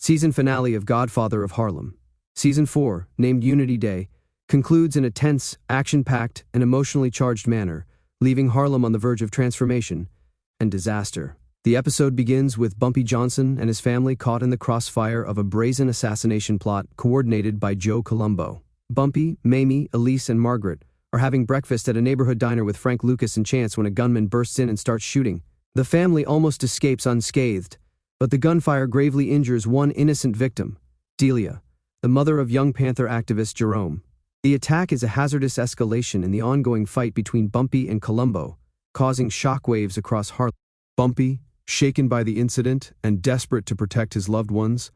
Season finale of Godfather of Harlem. Season 4, named Unity Day, concludes in a tense, action-packed, and emotionally charged manner, leaving Harlem on the verge of transformation and disaster. The episode begins with Bumpy Johnson and his family caught in the crossfire of a brazen assassination plot coordinated by Joe Colombo. Bumpy, Mamie, Elise, and Margaret are having breakfast at a neighborhood diner with Frank, Lucas, and Chance when a gunman bursts in and starts shooting. The family almost escapes unscathed, but the gunfire gravely injures one innocent victim, Delia, the mother of young Panther activist Jerome. The attack is a hazardous escalation in the ongoing fight between Bumpy and Colombo, causing shockwaves across Harlem. Bumpy, shaken by the incident and desperate to protect his loved ones,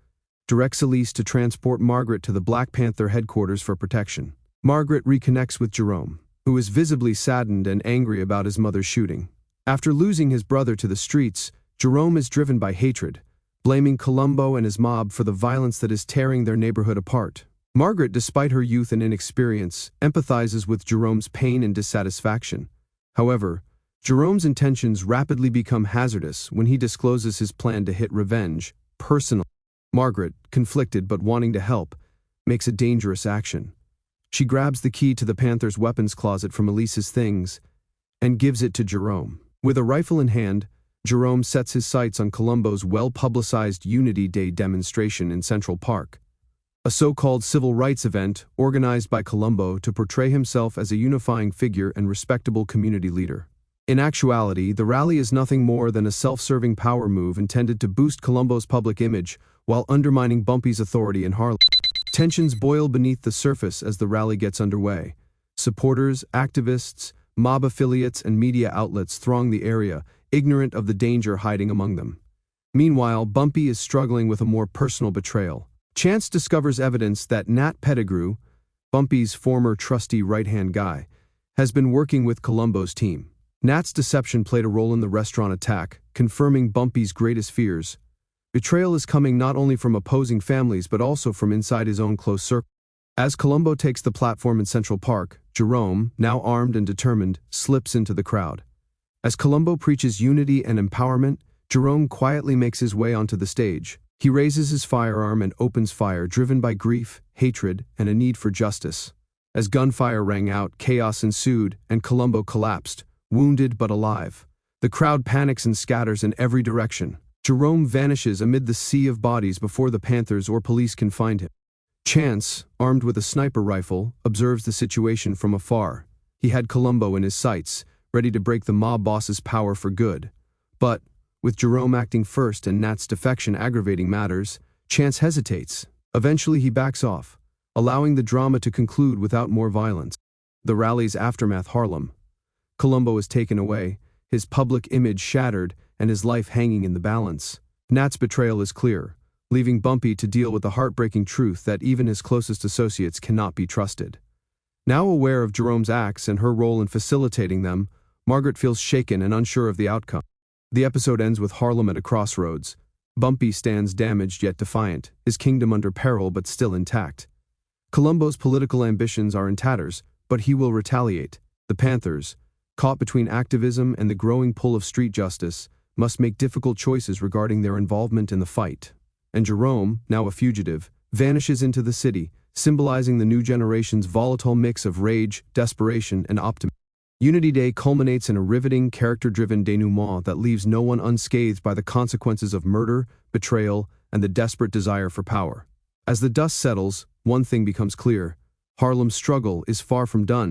directs Elise to transport Margaret to the Black Panther headquarters for protection. Margaret reconnects with Jerome, who is visibly saddened and angry about his mother's shooting. After losing his brother to the streets, Jerome is driven by hatred, blaming Colombo and his mob for the violence that is tearing their neighborhood apart. Margaret, despite her youth and inexperience, empathizes with Jerome's pain and dissatisfaction. However, Jerome's intentions rapidly become hazardous when he discloses his plan to hit revenge, personally. Margaret, conflicted but wanting to help, makes a dangerous action. She grabs the key to the Panther's weapons closet from Elise's things and gives it to Jerome. With a rifle in hand, Jerome sets his sights on Colombo's well-publicized Unity Day demonstration in Central Park, a so-called civil rights event organized by Colombo to portray himself as a unifying figure and respectable community leader. In actuality, the rally is nothing more than a self-serving power move intended to boost Colombo's public image while undermining Bumpy's authority in Harlem. Tensions boil beneath the surface as the rally gets underway. Supporters, activists, mob affiliates, and media outlets throng the area, ignorant of the danger hiding among them. Meanwhile, Bumpy is struggling with a more personal betrayal. Chance discovers evidence that Nat Pettigrew, Bumpy's former trusty right-hand guy, has been working with Colombo's team. Nat's deception played a role in the restaurant attack, confirming Bumpy's greatest fears. Betrayal is coming not only from opposing families but also from inside his own close circle. As Colombo takes the platform in Central Park, Jerome, now armed and determined, slips into the crowd. As Colombo preaches unity and empowerment, Jerome quietly makes his way onto the stage. He raises his firearm and opens fire, driven by grief, hatred, and a need for justice. As gunfire rang out, chaos ensued, and Colombo collapsed, wounded but alive. The crowd panics and scatters in every direction. Jerome vanishes amid the sea of bodies before the Panthers or police can find him. Chance, armed with a sniper rifle, observes the situation from afar. He had Colombo in his sights, ready to break the mob boss's power for good. But, with Jerome acting first and Nat's defection aggravating matters, Chance hesitates. Eventually he backs off, allowing the drama to conclude without more violence. The rally's aftermath. Harlem. Colombo is taken away, his public image shattered, and his life hanging in the balance. Nat's betrayal is clear, leaving Bumpy to deal with the heartbreaking truth that even his closest associates cannot be trusted. Now aware of Jerome's acts and her role in facilitating them, Margaret feels shaken and unsure of the outcome. The episode ends with Harlem at a crossroads. Bumpy stands damaged yet defiant, his kingdom under peril but still intact. Colombo's political ambitions are in tatters, but he will retaliate. The Panthers, caught between activism and the growing pull of street justice, must make difficult choices regarding their involvement in the fight. And Jerome, now a fugitive, vanishes into the city, symbolizing the new generation's volatile mix of rage, desperation, and optimism. Unity Day culminates in a riveting, character-driven denouement that leaves no one unscathed by the consequences of murder, betrayal, and the desperate desire for power. As the dust settles, one thing becomes clear: Harlem's struggle is far from done.